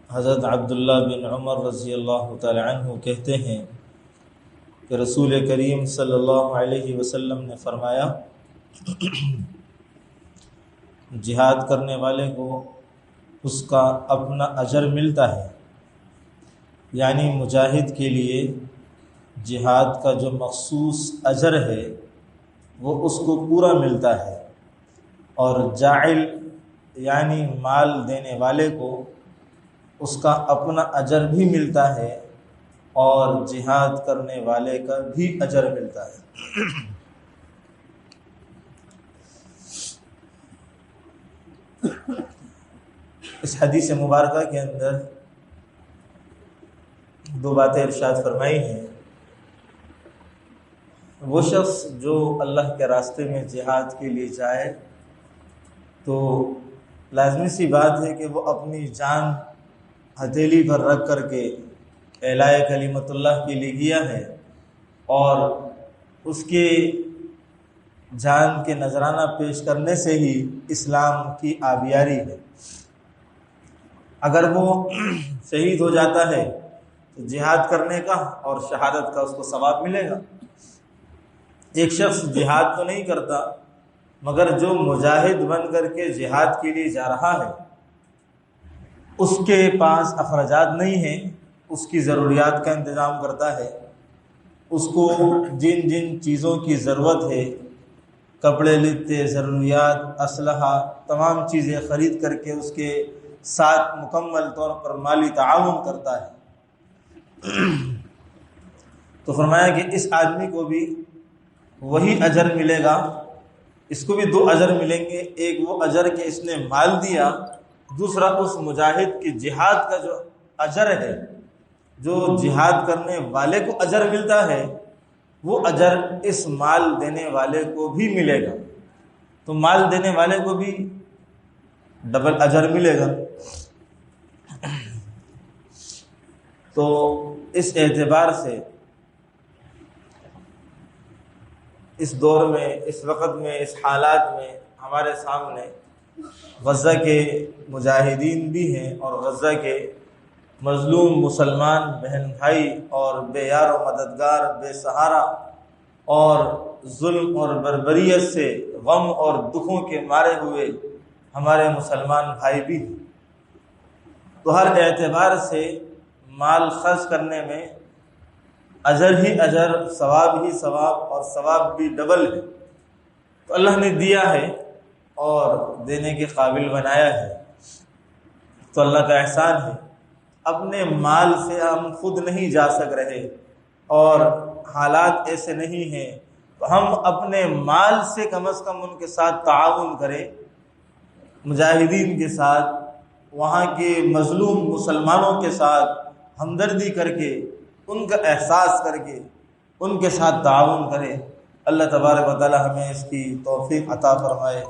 حضرت عبداللہ بن عمر رضی اللہ تعالی عنہ کہتے ہیں کہ رسول کریم صلی اللہ علیہ وسلم نے فرمایا، جہاد کرنے والے کو اس کا اپنا اجر ملتا ہے، یعنی مجاہد کے لیے جہاد کا جو مخصوص اجر ہے وہ اس کو پورا ملتا ہے، اور جاعل یعنی مال دینے والے کو اس کا اپنا اجر بھی ملتا ہے اور جہاد کرنے والے کا بھی اجر ملتا ہے۔ اس حدیث مبارکہ کے اندر دو باتیں ارشاد فرمائی ہیں۔ وہ شخص جو اللہ کے راستے میں جہاد کے لیے جائے تو لازمی سی بات ہے کہ وہ اپنی جان ہتھیلی پر رکھ کر کے اعلاء کلمت اللہ کے لیے گیا ہے، اور اس کے جان کے نذرانہ پیش کرنے سے ہی اسلام کی آبیاری ہے۔ اگر وہ شہید ہو جاتا ہے تو جہاد کرنے کا اور شہادت کا اس کو ثواب ملے گا۔ ایک شخص جہاد تو نہیں کرتا، مگر جو مجاہد بن کر کے جہاد کے لیے جا رہا ہے، اس کے پاس اخراجات نہیں ہیں، اس کی ضروریات کا انتظام کرتا ہے، اس کو جن جن چیزوں کی ضرورت ہے، کپڑے لتے، ضروریات، اسلحہ، تمام چیزیں خرید کر کے اس کے ساتھ مکمل طور پر مالی تعاون کرتا ہے، تو فرمایا کہ اس آدمی کو بھی وہی اجر ملے گا۔ اس کو بھی دو اجر ملیں گے، ایک وہ اجر کہ اس نے مال دیا، دوسرا اس مجاہد کی جہاد کا جو اجر ہے، جو جہاد کرنے والے کو اجر ملتا ہے، وہ اجر اس مال دینے والے کو بھی ملے گا، تو مال دینے والے کو بھی ڈبل اجر ملے گا۔ تو اس اعتبار سے اس دور میں، اس وقت میں، اس حالات میں ہمارے سامنے غزہ کے مجاہدین بھی ہیں، اور غزہ کے مظلوم مسلمان بہن بھائی اور بے یار و مددگار، بے سہارا اور ظلم اور بربریت سے غم اور دکھوں کے مارے ہوئے ہمارے مسلمان بھائی بھی ہیں۔ تو ہر اعتبار سے مال خرچ کرنے میں اجر ہی اجر، ثواب ہی ثواب، اور ثواب بھی ڈبل ہے۔ تو اللہ نے دیا ہے اور دینے کے قابل بنایا ہے، تو اللہ کا احسان ہے۔ اپنے مال سے ہم خود نہیں جا سک رہے اور حالات ایسے نہیں ہیں، تو ہم اپنے مال سے کم از کم ان کے ساتھ تعاون کریں، مجاہدین کے ساتھ، وہاں کے مظلوم مسلمانوں کے ساتھ ہمدردی کر کے، ان کا احساس کر کے ان کے ساتھ تعاون کریں۔ اللہ تبارک و تعالی ہمیں اس کی توفیق عطا فرمائے۔